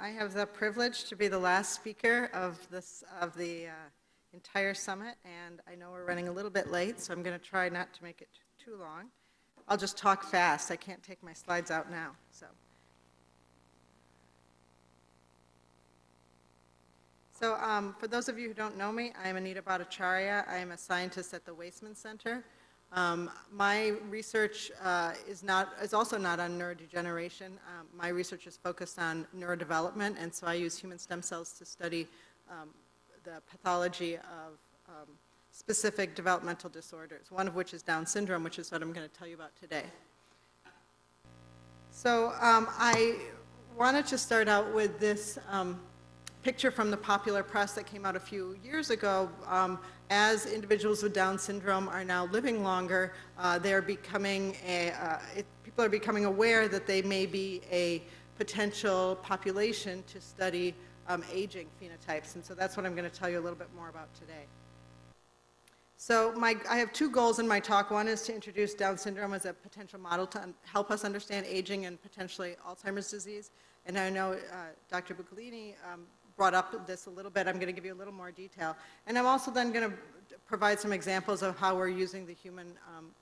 I have the privilege to be the last speaker of the entire summit, and I know we're running a little bit late, so I'm going to try not to make it too long. I'll just talk fast. I can't take my slides out now. So for those of you who don't know me, I'm Anita Bhattacharyya. I am a scientist at the Waisman Center. My research is also not on neurodegeneration. My research is focused on neurodevelopment, and so I use human stem cells to study the pathology of specific developmental disorders, one of which is Down syndrome, which is what I'm going to tell you about today. So I wanted to start out with this picture from the popular press that came out a few years ago. As individuals with Down syndrome are now living longer, people are becoming aware that they may be a potential population to study aging phenotypes, and so that's what I'm going to tell you a little bit more about today. So I have two goals in my talk. One is to introduce Down syndrome as a potential model to help us understand aging and potentially Alzheimer's disease, and I know Dr. Buccolini brought up this a little bit. I'm going to give you a little more detail. And I'm also then going to provide some examples of how we're using the human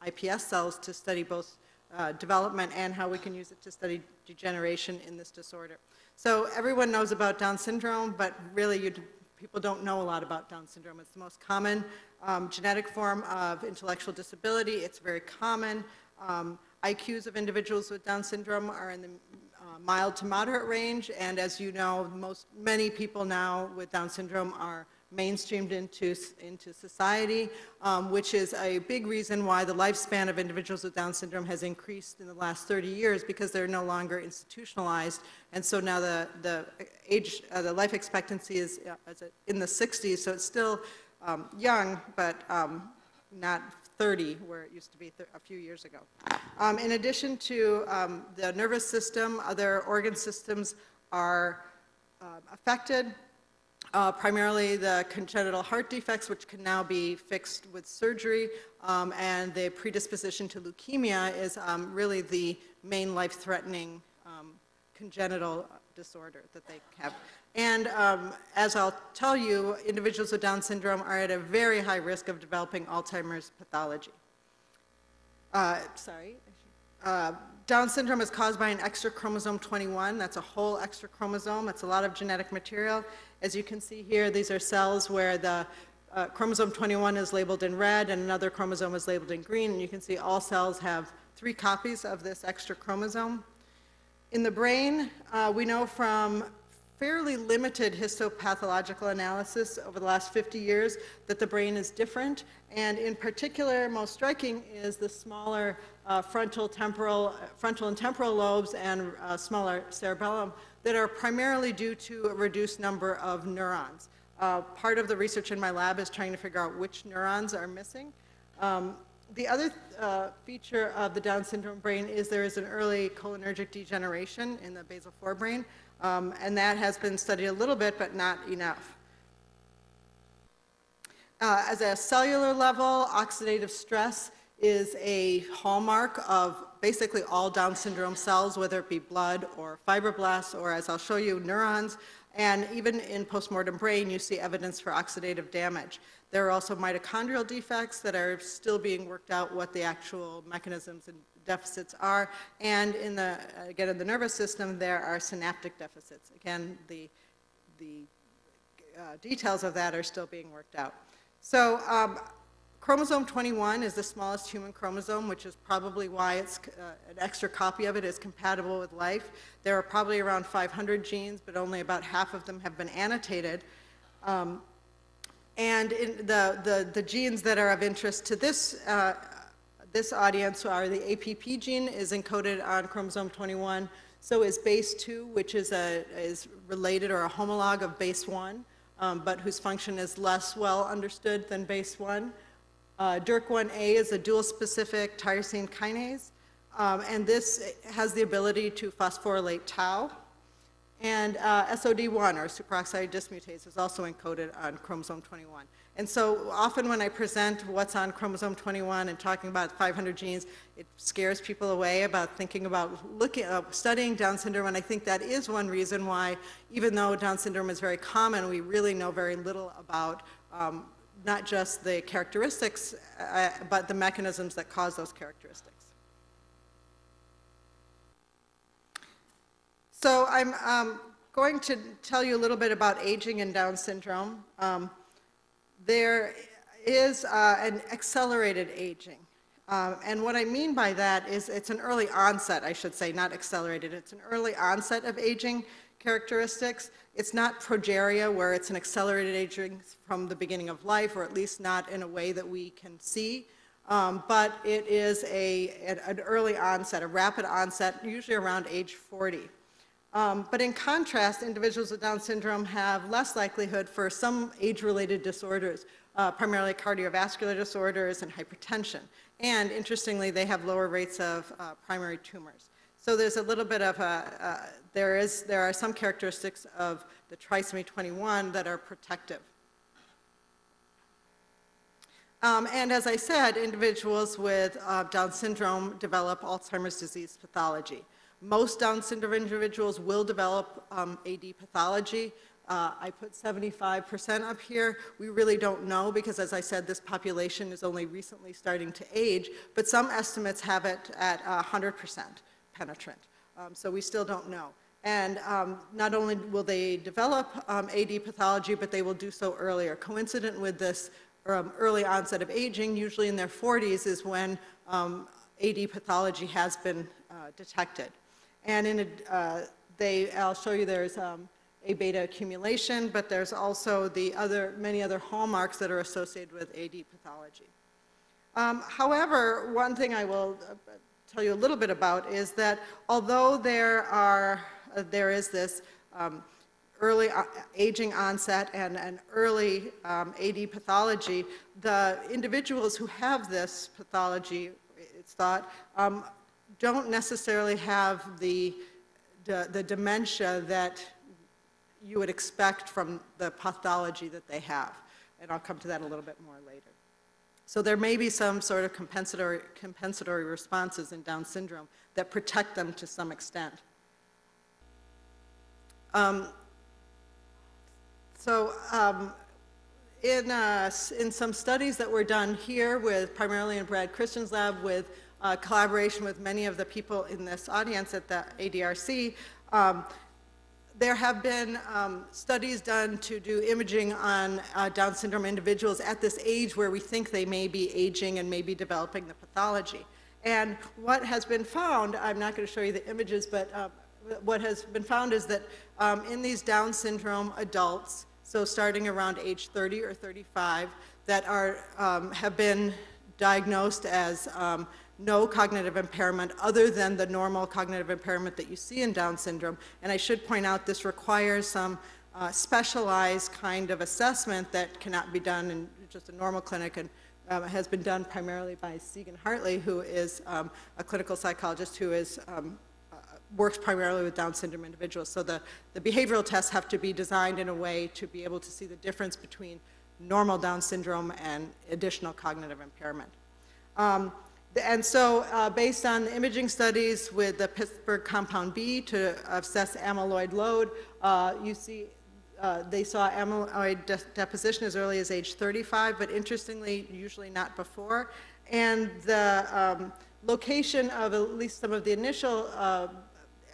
iPS cells to study both development and how we can use it to study degeneration in this disorder. So everyone knows about Down syndrome, but really people don't know a lot about Down syndrome. It's the most common genetic form of intellectual disability. It's very common. IQs of individuals with Down syndrome are in the mild to moderate range, and as you know, many people now with Down syndrome are mainstreamed into society, which is a big reason why the lifespan of individuals with Down syndrome has increased in the last 30 years, because they're no longer institutionalized, and so now the life expectancy is in the 60s, so it's still young, but not 30, where it used to be a few years ago. In addition to the nervous system, other organ systems are affected. Primarily the congenital heart defects, which can now be fixed with surgery, and the predisposition to leukemia is really the main life-threatening congenital disorder that they have. And as I'll tell you, individuals with Down syndrome are at a very high risk of developing Alzheimer's pathology. Down syndrome is caused by an extra chromosome 21. That's a whole extra chromosome. It's a lot of genetic material. As you can see here, these are cells where the chromosome 21 is labeled in red and another chromosome is labeled in green. And you can see all cells have 3 copies of this extra chromosome. In the brain, we know from fairly limited histopathological analysis over the last 50 years that the brain is different, and in particular, most striking is the smaller frontal and temporal lobes and smaller cerebellum that are primarily due to a reduced number of neurons. Part of the research in my lab is trying to figure out which neurons are missing. The other feature of the Down syndrome brain is there is an early cholinergic degeneration in the basal forebrain, and that has been studied a little bit, but not enough. As a cellular level, oxidative stress is a hallmark of basically all Down syndrome cells, whether it be blood or fibroblasts, or as I'll show you, neurons. And even in postmortem brain, you see evidence for oxidative damage. There are also mitochondrial defects that are still being worked out what the actual mechanisms and deficits are. And again, in the nervous system, there are synaptic deficits. Again, the details of that are still being worked out. So chromosome 21 is the smallest human chromosome, which is probably why it's an extra copy of it is compatible with life. There are probably around 500 genes, but only about half of them have been annotated. And in the genes that are of interest to this audience are the APP gene is encoded on chromosome 21. So is base 2, which is related or a homologue of base 1, but whose function is less well understood than base 1. DYRK1A is a dual-specific tyrosine kinase, and this has the ability to phosphorylate tau. And SOD1, or superoxide dismutase, is also encoded on chromosome 21. And so often when I present what's on chromosome 21 and talking about 500 genes, it scares people away about thinking about studying Down syndrome, and I think that is one reason why, even though Down syndrome is very common, we really know very little about not just the characteristics, but the mechanisms that cause those characteristics. So I'm going to tell you a little bit about aging in Down syndrome. There is an accelerated aging. And what I mean by that is it's an early onset, I should say, not accelerated. It's an early onset of aging characteristics. It's not progeria, where it's an accelerated aging from the beginning of life, or at least not in a way that we can see. But it is an early onset, a rapid onset, usually around age 40. But in contrast, individuals with Down syndrome have less likelihood for some age-related disorders, primarily cardiovascular disorders and hypertension. And interestingly, they have lower rates of primary tumors. So there's a little bit of there are some characteristics of the trisomy 21 that are protective. And as I said, individuals with Down syndrome develop Alzheimer's disease pathology. Most Down syndrome individuals will develop AD pathology. I put 75% up here. We really don't know because, as I said, this population is only recently starting to age, but some estimates have it at 100% penetrant. So we still don't know. And not only will they develop AD pathology, but they will do so earlier. Coincident with this early onset of aging, usually in their 40s, is when AD pathology has been detected. And I'll show you there's A beta accumulation, but there's also many other hallmarks that are associated with AD pathology. However, one thing I will tell you a little bit about is that although there is this early aging onset and an early AD pathology, the individuals who have this pathology, it's thought, don't necessarily have the dementia that you would expect from the pathology that they have. And I'll come to that a little bit more later. So there may be some sort of compensatory responses in Down syndrome that protect them to some extent. In some studies that were done here primarily in Brad Christian's lab with collaboration with many of the people in this audience at the ADRC, there have been studies done to do imaging on Down syndrome individuals at this age where we think they may be aging and may be developing the pathology. And what has been found, I'm not going to show you the images, but what has been found is that in these Down syndrome adults, so starting around age 30 or 35, that have been diagnosed as no cognitive impairment other than the normal cognitive impairment that you see in Down syndrome. And I should point out this requires some specialized kind of assessment that cannot be done in just a normal clinic, and has been done primarily by Segan Hartley, who is a clinical psychologist who works primarily with Down syndrome individuals. So the behavioral tests have to be designed in a way to be able to see the difference between normal Down syndrome and additional cognitive impairment. And so based on the imaging studies with the Pittsburgh compound B to assess amyloid load, you see they saw amyloid deposition as early as age 35, but interestingly, usually not before. And the location of at least some of the initial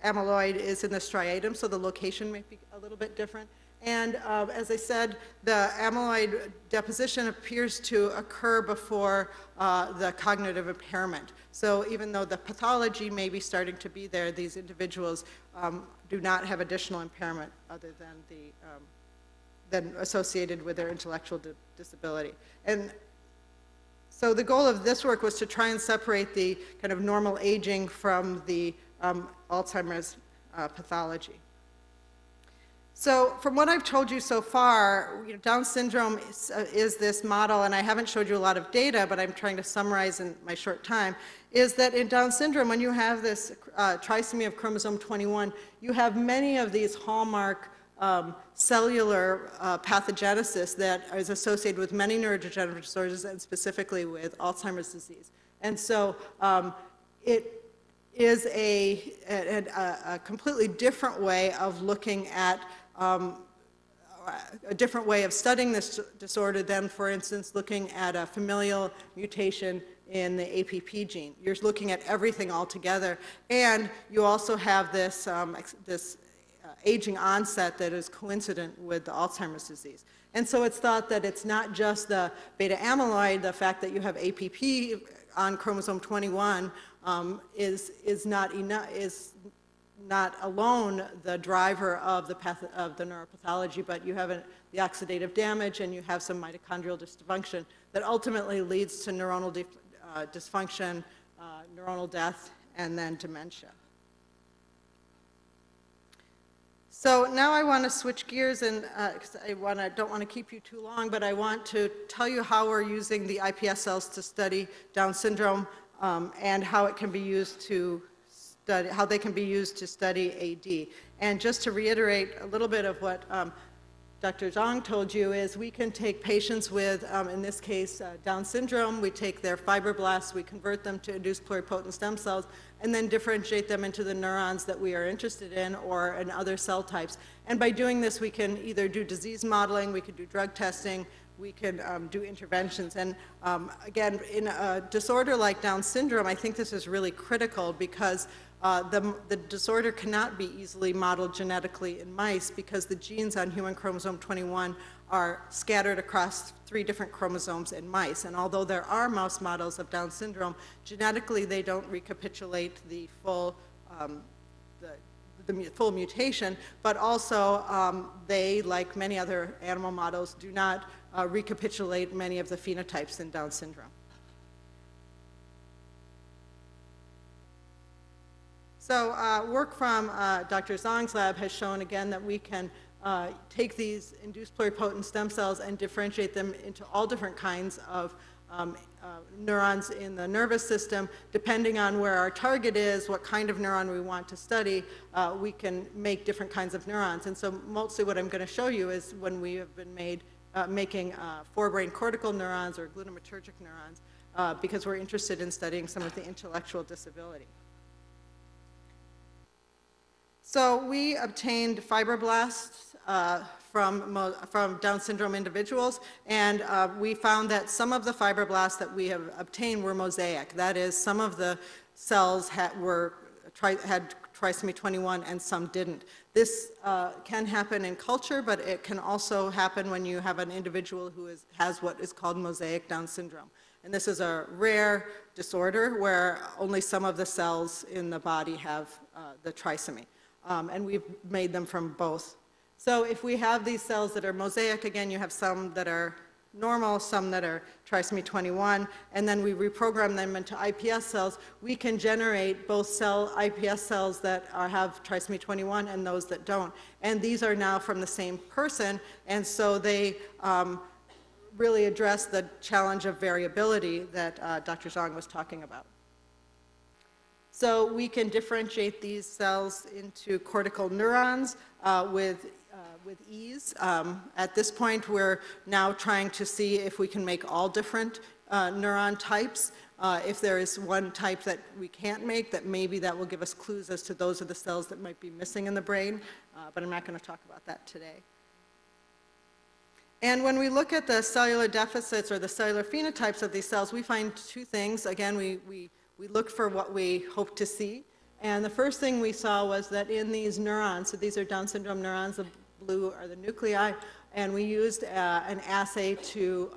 amyloid is in the striatum, so the location may be a little bit different. And as I said, the amyloid deposition appears to occur before the cognitive impairment. So even though the pathology may be starting to be there, these individuals do not have additional impairment other than associated with their intellectual disability. And so the goal of this work was to try and separate the kind of normal aging from the Alzheimer's pathology. So from what I've told you so far, Down syndrome is this model, and I haven't showed you a lot of data, but I'm trying to summarize in my short time, is that in Down syndrome, when you have this trisomy of chromosome 21, you have many of these hallmark cellular pathogenesis that is associated with many neurodegenerative disorders, and specifically with Alzheimer's disease. And so it is a completely different way of looking at a different way of studying this disorder than, for instance, looking at a familial mutation in the APP gene. You're looking at everything all together, and you also have this, aging onset that is coincident with the Alzheimer's disease. And so it's thought that it's not just the beta amyloid, the fact that you have APP on chromosome 21 is not alone the driver of the neuropathology, but you have the oxidative damage, and you have some mitochondrial dysfunction that ultimately leads to neuronal dysfunction, neuronal death, and then dementia. So now I want to switch gears, and because I don't want to keep you too long, but I want to tell you how we're using the iPS cells to study Down syndrome, and how it can be used to study, how they can be used to study AD. And just to reiterate a little bit of what Dr. Zhang told you, is we can take patients with, in this case, Down syndrome. We take their fibroblasts, we convert them to induced pluripotent stem cells, and then differentiate them into the neurons that we are interested in, or in other cell types. And by doing this, we can either do disease modeling, we can do drug testing, we can do interventions. And again, in a disorder like Down syndrome, I think this is really critical, because the disorder cannot be easily modeled genetically in mice, because the genes on human chromosome 21 are scattered across 3 different chromosomes in mice. And although there are mouse models of Down syndrome, genetically they don't recapitulate the full, the full mutation, but also they, like many other animal models, do not recapitulate many of the phenotypes in Down syndrome. So work from Dr. Zhang's lab has shown again that we can take these induced pluripotent stem cells and differentiate them into all different kinds of neurons in the nervous system. Depending on where our target is, what kind of neuron we want to study, we can make different kinds of neurons. And so mostly what I'm going to show you is when we have been making forebrain cortical neurons or glutamatergic neurons, because we're interested in studying some of the intellectual disability. So we obtained fibroblasts from Down syndrome individuals, and we found that some of the fibroblasts that we have obtained were mosaic. That is, some of the cells had trisomy 21 and some didn't. This can happen in culture, but it can also happen when you have an individual who has what is called mosaic Down syndrome. And this is a rare disorder where only some of the cells in the body have the trisomy. And we've made them from both. So if we have these cells that are mosaic, again, you have some that are normal, some that are trisomy 21, and then we reprogram them into iPS cells, we can generate both iPS cells that have trisomy 21 and those that don't. And these are now from the same person, and so they really address the challenge of variability that Dr. Zhang was talking about. So we can differentiate these cells into cortical neurons with ease. At this point, we're now trying to see if we can make all different neuron types. If there is one type that we can't make, that maybe that will give us clues as to those are the cells that might be missing in the brain, but I'm not going to talk about that today. And when we look at the cellular deficits or the cellular phenotypes of these cells, we find 2 things. Again, we looked for what we hoped to see. And the first thing we saw was that in these neurons, so these are Down syndrome neurons, the blue are the nuclei, and we used an assay to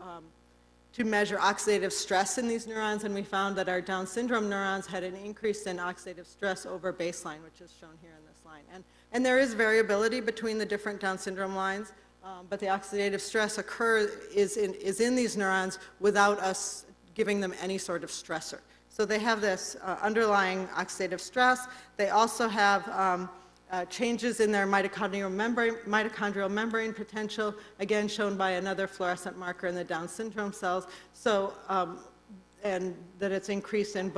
measure oxidative stress in these neurons, and we found that our Down syndrome neurons had an increase in oxidative stress over baseline, which is shown here in this line. And there is variability between the different Down syndrome lines, but the oxidative stress is in these neurons without us giving them any sort of stressor. So they have this underlying oxidative stress. They also have changes in their mitochondrial membrane potential, again shown by another fluorescent marker in the Down syndrome cells. So, and that it's increased in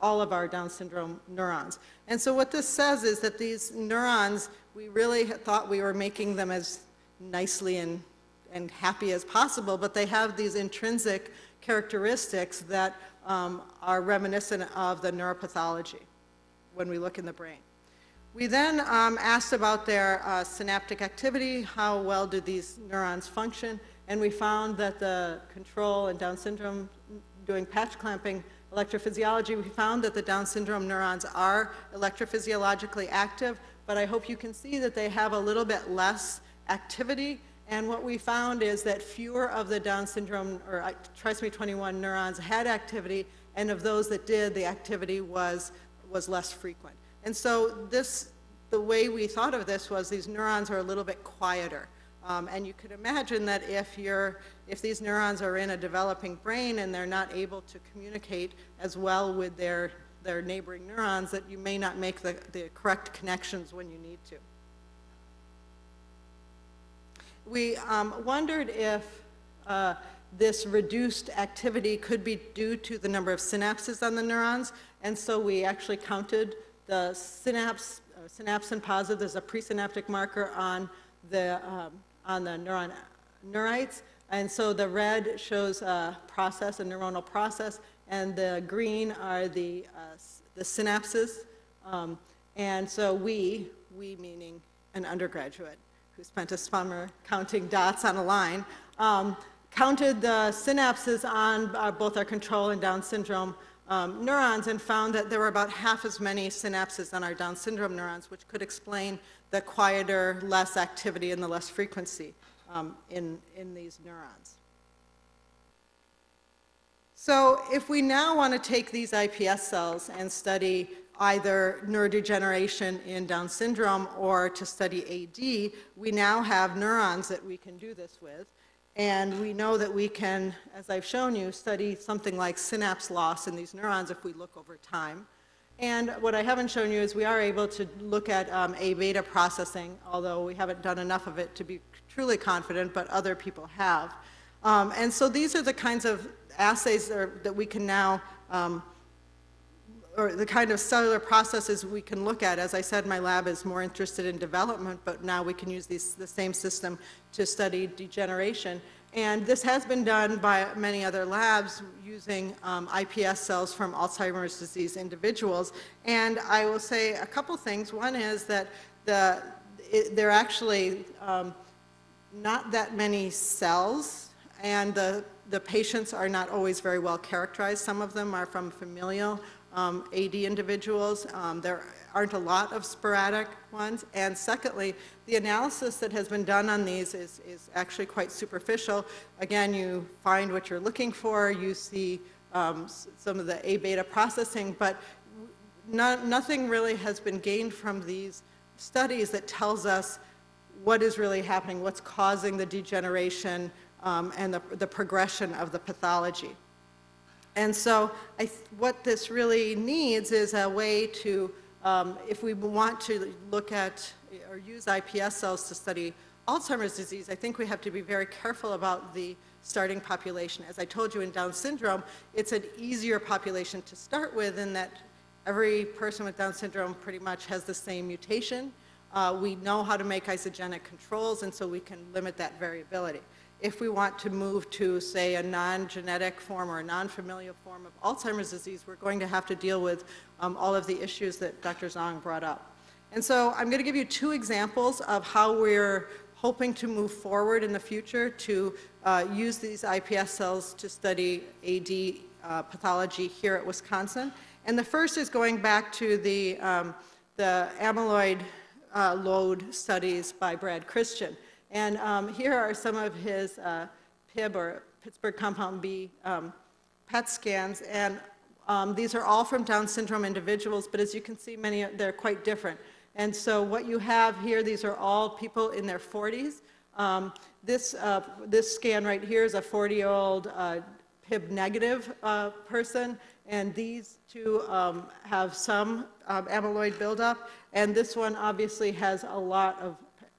all of our Down syndrome neurons. And so what this says is that these neurons, we really thought we were making them as nicely and happy as possible, but they have these intrinsic characteristics that are reminiscent of the neuropathology when we look in the brain. We then asked about their synaptic activity, how well did these neurons function, and we found that the control in Down syndrome, doing patch clamping electrophysiology, we found that the Down syndrome neurons are electrophysiologically active, but I hope you can see that they have a little bit less activity. And what we found is that fewer of the Down syndrome or trisomy 21 neurons had activity, and of those that did, the activity was less frequent. And so the way we thought of this was these neurons are a little bit quieter. And you could imagine that if these neurons are in a developing brain and they're not able to communicate as well with their neighboring neurons, that you may not make the correct connections when you need to. We wondered if this reduced activity could be due to the number of synapses on the neurons, and so we actually counted the synapsin positive. There's a presynaptic marker on the neurites, and so the red shows a process, a neuronal process, and the green are the synapses. And so we meaning an undergraduate who spent a summer counting dots on a line, counted the synapses on both our control and Down syndrome neurons and found that there were about half as many synapses on our Down syndrome neurons, which could explain the quieter, less activity and the less frequency in these neurons. So if we now want to take these iPS cells and study either neurodegeneration in Down syndrome or to study AD, we now have neurons that we can do this with. And we know that we can, as I've shown you, study something like synapse loss in these neurons if we look over time. And what I haven't shown you is we are able to look at A-beta processing, although we haven't done enough of it to be truly confident, but other people have. And so these are the kinds of assays that we can now, or the kind of cellular processes we can look at. As I said, my lab is more interested in development, but now we can use the same system to study degeneration. And this has been done by many other labs using iPS cells from Alzheimer's disease individuals. And I will say a couple things. One is that there are actually not that many cells, and the patients are not always very well characterized. Some of them are from familial AD individuals. There aren't a lot of sporadic ones. And secondly, the analysis that has been done on these is actually quite superficial. Again, you find what you're looking for. You see some of the A-beta processing, but nothing really has been gained from these studies that tells us what is really happening, what's causing the degeneration and the progression of the pathology. And so what this really needs is a way to, if we want to look at or use iPS cells to study Alzheimer's disease, I think we have to be very careful about the starting population. As I told you in Down syndrome, it's an easier population to start with in that every person with Down syndrome pretty much has the same mutation. We know how to make isogenic controls, and so we can limit that variability. If we want to move to, say, a non-genetic form or a non-familial form of Alzheimer's disease, we're going to have to deal with all of the issues that Dr. Zhang brought up. And so I'm going to give you two examples of how we're hoping to move forward in the future to use these iPS cells to study AD pathology here at Wisconsin. And the first is going back to the amyloid load studies by Brad Christian. And here are some of his PIB, or Pittsburgh Compound B, PET scans. And these are all from Down syndrome individuals, but as you can see, they're quite different. And so what you have here, these are all people in their 40s. This scan right here is a 40-year-old PIB negative person, and these two have some amyloid buildup. and this one obviously has a lot of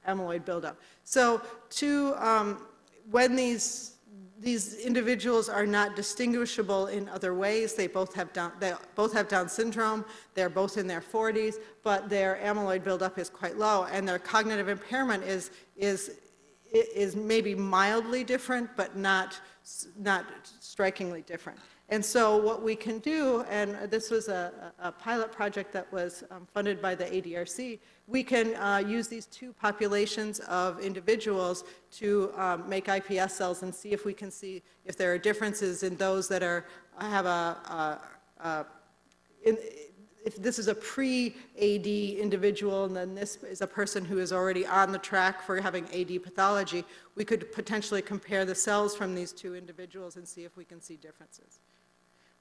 amyloid buildup. So when these individuals are not distinguishable in other ways, they both have Down syndrome, they're both in their 40s, but their amyloid buildup is quite low, and their cognitive impairment is maybe mildly different, but not strikingly different. And so what we can do, and this was a pilot project that was funded by the ADRC, we can use these two populations of individuals to make iPS cells and see if we can see if there are differences in those that if this is a pre-AD individual, and then this is a person who is already on the track for having AD pathology, we could potentially compare the cells from these two individuals and see if we can see differences.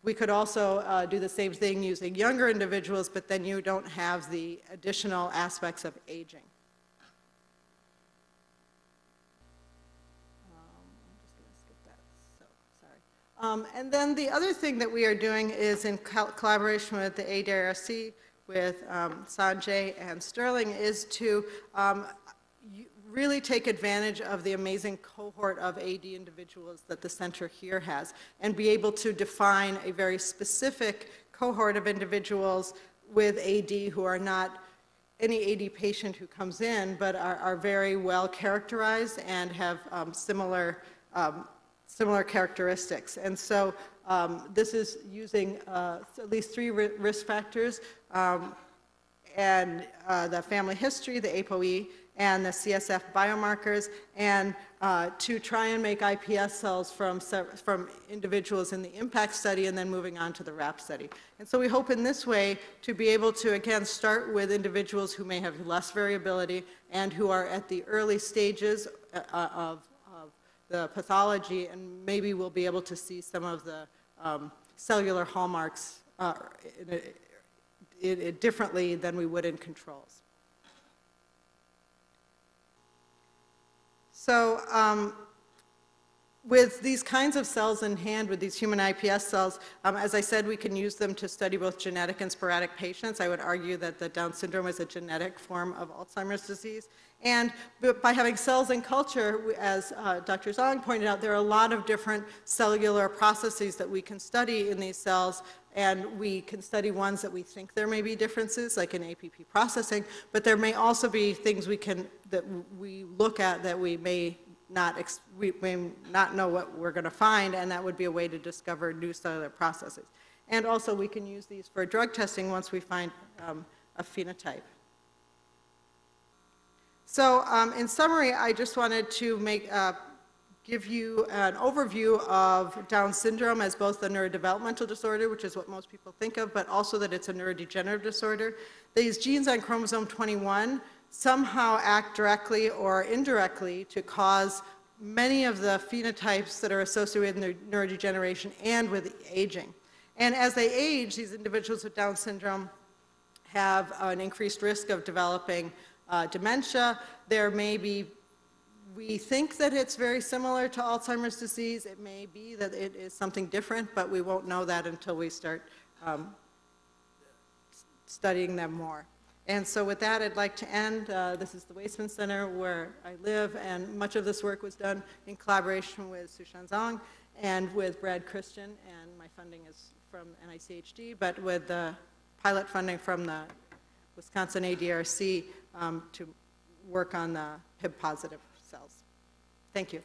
We could also do the same thing using younger individuals, but then you don't have the additional aspects of aging. I'm just going to skip that, so sorry. And then the other thing that we are doing is in collaboration with the ADRC, with Sanjay and Sterling, is to really take advantage of the amazing cohort of AD individuals that the center here has and be able to define a very specific cohort of individuals with AD who are not any AD patient who comes in, but are very well characterized and have similar characteristics. And so this is using at least 3 risk factors, and the family history, the ApoE, and the CSF biomarkers, and to try and make iPS cells from individuals in the IMPACT study and then moving on to the RAP study. And so we hope in this way to be able to, again, start with individuals who may have less variability and who are at the early stages of the pathology, and maybe we'll be able to see some of the cellular hallmarks differently than we would in controls. So with these kinds of cells in hand, with these human iPS cells, as I said, we can use them to study both genetic and sporadic patients. I would argue that the Down syndrome is a genetic form of Alzheimer's disease. And by having cells in culture, as Dr. Zhang pointed out, there are a lot of different cellular processes that we can study in these cells, and we can study ones that we think there may be differences, like in APP processing, but there may also be things that we look at that we may not know what we're going to find, and that would be a way to discover new cellular processes. And also we can use these for drug testing once we find a phenotype. So in summary, I just wanted to give you an overview of Down syndrome as both a neurodevelopmental disorder, which is what most people think of, but also that it's a neurodegenerative disorder. These genes on chromosome 21 somehow act directly or indirectly to cause many of the phenotypes that are associated with neurodegeneration and with aging. And as they age, these individuals with Down syndrome have an increased risk of developing dementia. There may be, we think that it's very similar to Alzheimer's disease. It may be that it is something different, but we won't know that until we start studying them more. And so with that, I'd like to end. This is the Weissman Center where I live, and much of this work was done in collaboration with Sushan Zhang and with Brad Christian, and my funding is from NICHD, but with the pilot funding from the Wisconsin ADRC to work on the PIB-positive cells. Thank you.